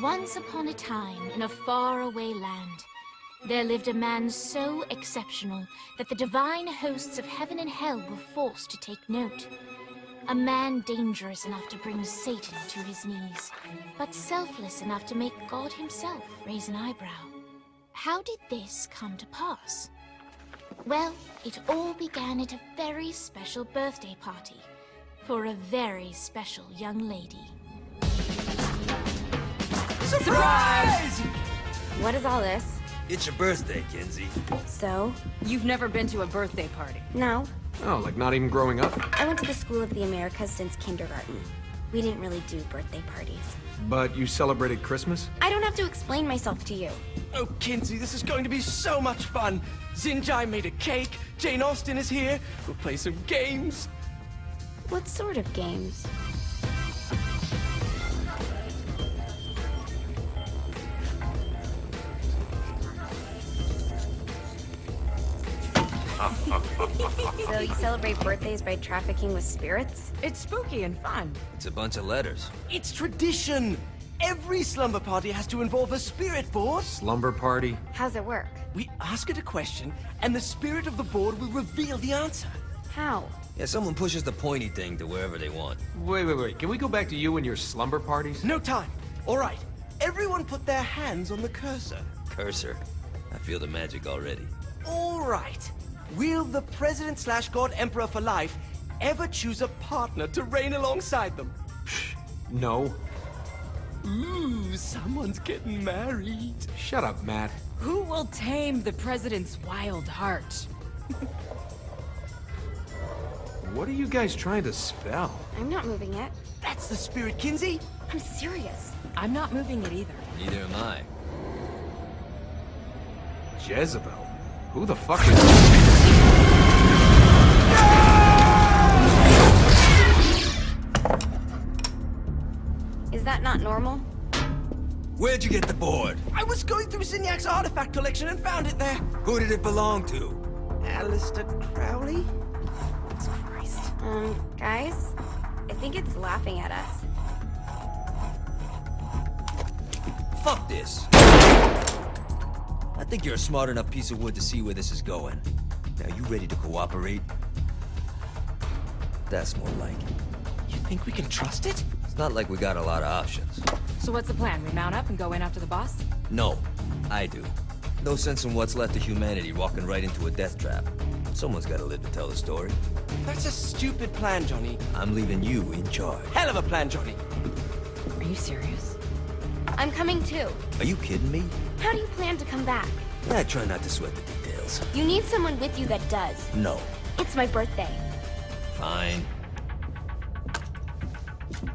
Once upon a time, in a faraway land, there lived a man so exceptional that the divine hosts of heaven and hell were forced to take note. A man dangerous enough to bring Satan to his knees, but selfless enough to make God himself raise an eyebrow. How did this come to pass? Well, it all began at a very special birthday party for a very special young lady. Surprise! What is all this? It's your birthday, Kinsey. So? You've never been to a birthday party? No. Oh, like not even growing up? I went to the School of the Americas since kindergarten. We didn't really do birthday parties. But you celebrated Christmas? I don't have to explain myself to you. Oh, Kinsey, this is going to be so much fun. Zinjai made a cake, Jane Austen is here, we'll play some games. What sort of games? So you celebrate birthdays by trafficking with spirits? It's spooky and fun. It's a bunch of letters. It's tradition. Every slumber party has to involve a spirit board. Slumber party? How's it work? We ask it a question, and the spirit of the board will reveal the answer. How? Yeah, someone pushes the pointy thing to wherever they want. Wait. Can we go back to you and your slumber parties? No time. All right. Everyone put their hands on the cursor. Cursor. I feel the magic already. All right. Will the President/God Emperor for life ever choose a partner to reign alongside them? No. Ooh, someone's getting married. Shut up, Matt. Who will tame the president's wild heart? What are you guys trying to spell? I'm not moving it. That's the spirit, Kinsey. I'm serious. I'm not moving it either. Neither am I. Jezebel? Who the fuck is... Is that not normal? Where'd you get the board? I was going through Zignac's artifact collection and found it there. Who did it belong to? Aleister Crowley? Christ. Guys? I think it's laughing at us. Fuck this. I think you're a smart enough piece of wood to see where this is going. Now, you ready to cooperate? That's more like it. You think we can trust it? It's not like we got a lot of options. So what's the plan? We mount up and go in after the boss? No, I do. No sense in what's left of humanity walking right into a death trap. Someone's gotta live to tell the story. That's a stupid plan, Johnny. I'm leaving you in charge. Hell of a plan, Johnny. Are you serious? I'm coming too. Are you kidding me? How do you plan to come back? I try not to sweat the details. You need someone with you that does. No. It's my birthday. Fine.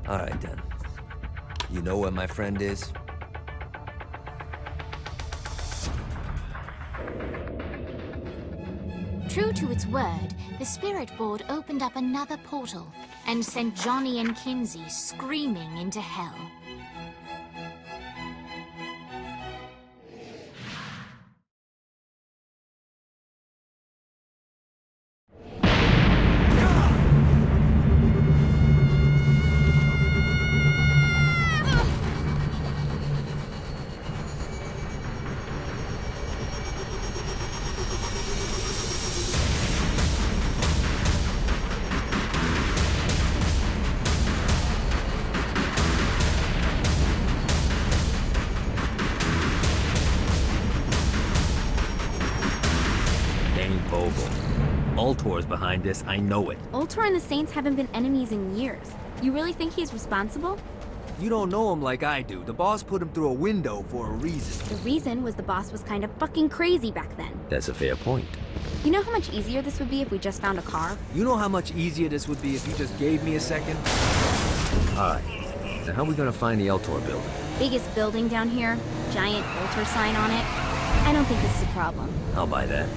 Alright then. You know where my friend is? True to its word, the spirit board opened up another portal and sent Johnny and Kinsey screaming into hell. Ultor's behind this, I know it. Ultor and the Saints haven't been enemies in years. You really think he's responsible? You don't know him like I do. The boss put him through a window for a reason. The reason was the boss was kind of fucking crazy back then. That's a fair point. You know how much easier this would be if we just found a car? You know how much easier this would be if you just gave me a second? Alright. Now how are we gonna find the Ultor building? Biggest building down here, giant Ultor sign on it. I don't think this is a problem. I'll buy that.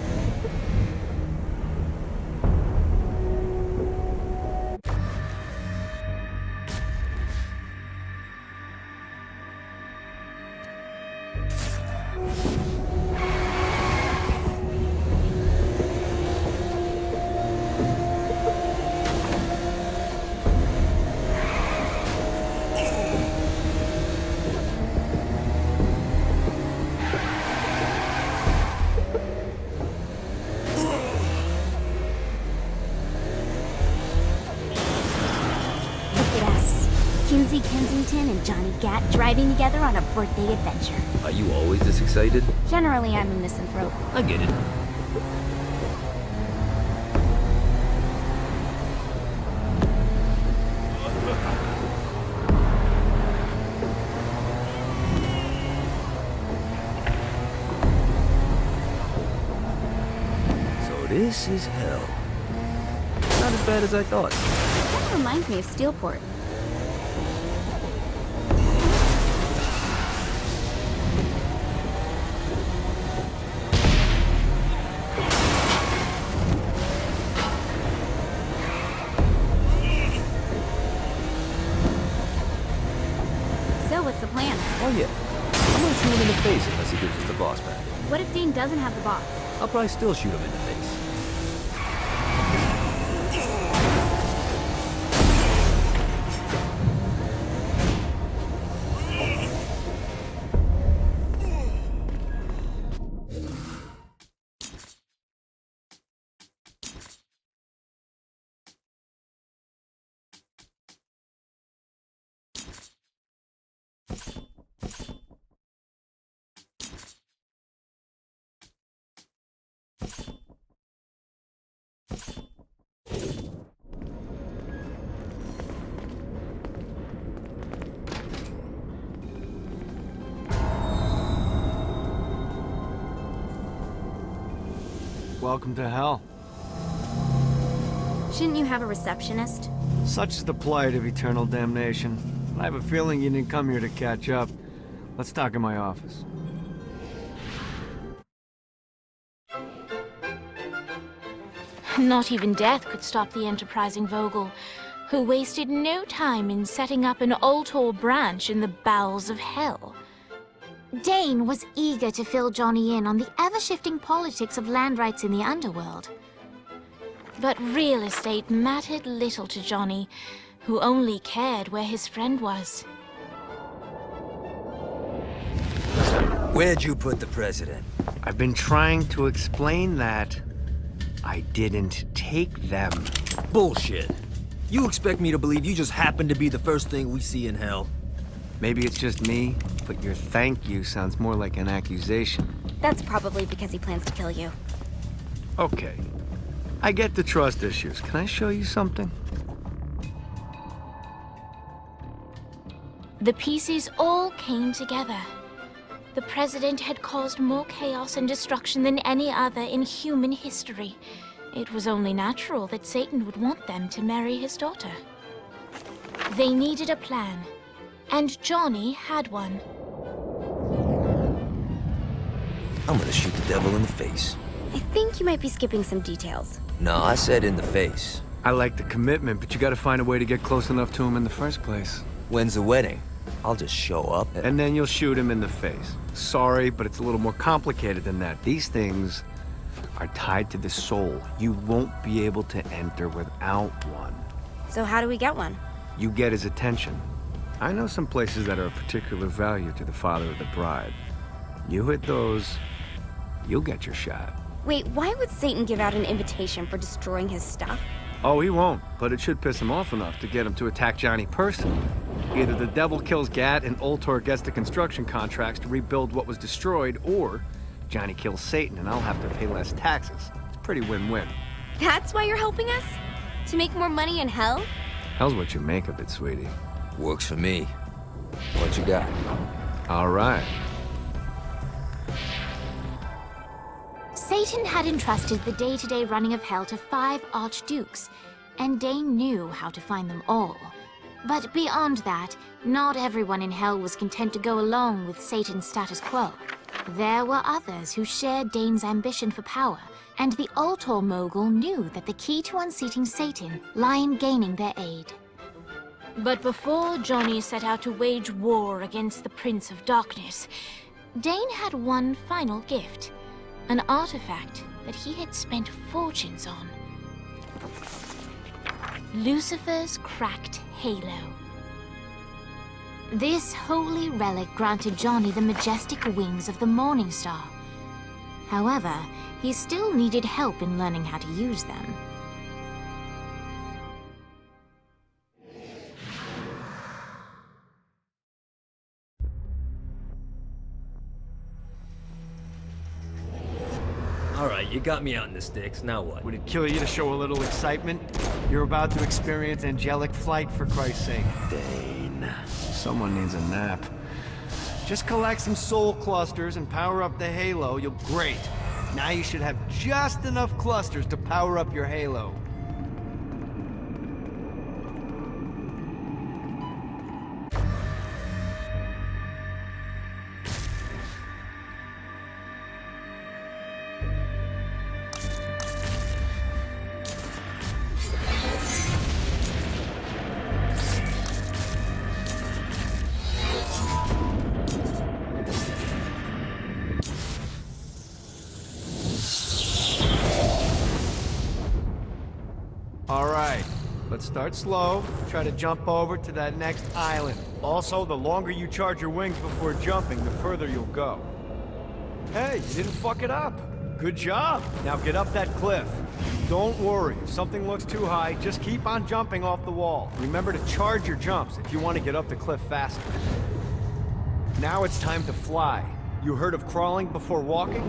Lady Kensington and Johnny Gat driving together on a birthday adventure. Are you always this excited? Generally, I'm a misanthrope. I get it. So this is hell. Not as bad as I thought. That reminds me of Steelport. So, what's the plan? Oh yeah. I'm gonna shoot him in the face unless he gives us the boss back. What if Dane doesn't have the boss? I'll probably still shoot him in the face. Welcome to hell. Shouldn't you have a receptionist? Such is the plight of eternal damnation. I have a feeling you didn't come here to catch up. Let's talk in my office. Not even death could stop the enterprising Vogel, who wasted no time in setting up an Ultor branch in the bowels of hell. Dane was eager to fill Johnny in on the ever-shifting politics of land rights in the underworld. But real estate mattered little to Johnny, who only cared where his friend was. Where'd you put the president? I've been trying to explain that. I didn't take them. Bullshit. You expect me to believe you just happened to be the first thing we see in hell? Maybe it's just me, but your thank you sounds more like an accusation. That's probably because he plans to kill you. Okay. I get the trust issues. Can I show you something? The pieces all came together. The president had caused more chaos and destruction than any other in human history. It was only natural that Satan would want them to marry his daughter. They needed a plan, and Johnny had one. I'm gonna shoot the devil in the face. I think you might be skipping some details. No, I said in the face. I like the commitment, but you gotta find a way to get close enough to him in the first place. When's the wedding? I'll just show up And then you'll shoot him in the face. Sorry, but it's a little more complicated than that. These things are tied to the soul. You won't be able to enter without one. So how do we get one? You get his attention. I know some places that are of particular value to the father of the bride. You hit those, you'll get your shot. Wait, why would Satan give out an invitation for destroying his stuff? Oh, he won't, but it should piss him off enough to get him to attack Johnny personally. Either the devil kills Gat and Ultor gets the construction contracts to rebuild what was destroyed, or Johnny kills Satan and I'll have to pay less taxes. It's pretty win-win. That's why you're helping us? To make more money in hell? Hell's what you make of it, sweetie. Works for me. What you got? All right. Satan had entrusted the day-to-day running of hell to 5 archdukes, and Dane knew how to find them all. But beyond that, not everyone in hell was content to go along with Satan's status quo. There were others who shared Dane's ambition for power, and the Ultor mogul knew that the key to unseating Satan lay in gaining their aid. But before Johnny set out to wage war against the Prince of Darkness, Dane had one final gift. An artifact that he had spent fortunes on. Lucifer's cracked halo. This holy relic granted Johnny the majestic wings of the Morning Star. However, he still needed help in learning how to use them. you got me out in the sticks, now what? Would it kill you to show a little excitement? You're about to experience angelic flight, for Christ's sake. Dane. Someone needs a nap. Just collect some soul clusters and power up the halo. Great. Now you should have just enough clusters to power up your halo. Alright, let's start slow. Try to jump over to that next island. Also, the longer you charge your wings before jumping, the further you'll go. Hey, you didn't fuck it up. Good job. Now get up that cliff. Don't worry, if something looks too high, just keep on jumping off the wall. Remember to charge your jumps if you want to get up the cliff faster. Now it's time to fly. You heard of crawling before walking?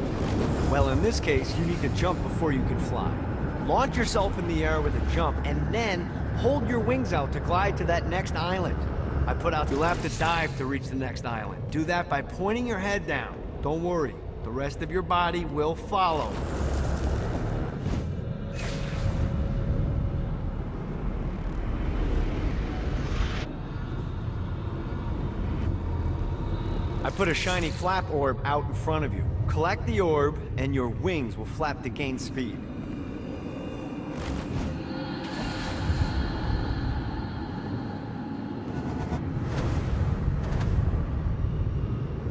Well, in this case, you need to jump before you can fly. Launch yourself in the air with a jump, and then hold your wings out to glide to that next island. I put out you'll have to dive to reach the next island. Do that by pointing your head down. Don't worry, the rest of your body will follow. I put a shiny flap orb out in front of you. Collect the orb, and your wings will flap to gain speed.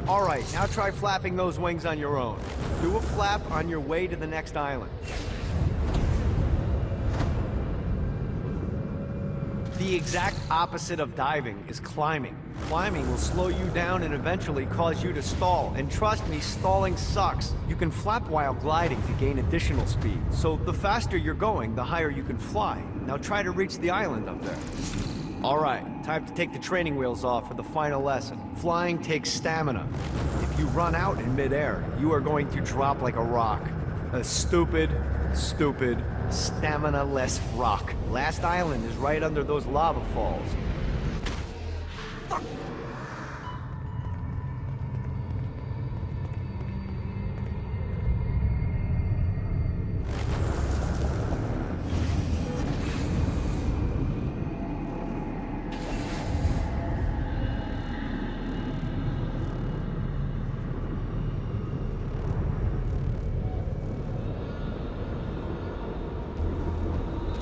Alright, now try flapping those wings on your own. Do a flap on your way to the next island. The exact opposite of diving is climbing. Climbing will slow you down and eventually cause you to stall. And trust me, stalling sucks. You can flap while gliding to gain additional speed. So the faster you're going, the higher you can fly. Now try to reach the island up there. Alright, time to take the training wheels off for the final lesson. Flying takes stamina. If you run out in midair, you are going to drop like a rock. A stupid, stamina-less rock. Last island is right under those lava falls. Fuck.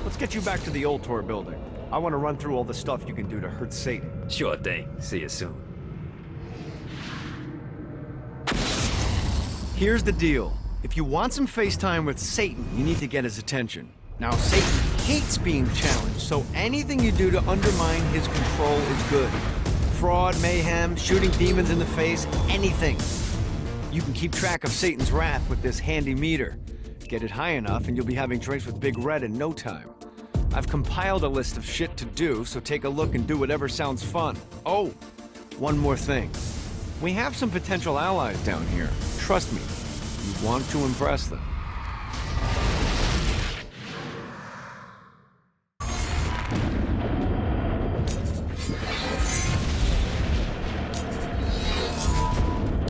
Let's get you back to the Ultor building. I want to run through all the stuff you can do to hurt Satan. Sure thing. See you soon. Here's the deal. If you want some FaceTime with Satan, you need to get his attention. Now, Satan hates being challenged, so anything you do to undermine his control is good. Fraud, mayhem, shooting demons in the face, anything. You can keep track of Satan's wrath with this handy meter. Get it high enough and you'll be having drinks with Big Red in no time. I've compiled a list of shit to do, so take a look and do whatever sounds fun. Oh, one more thing. We have some potential allies down here. Trust me, you want to impress them.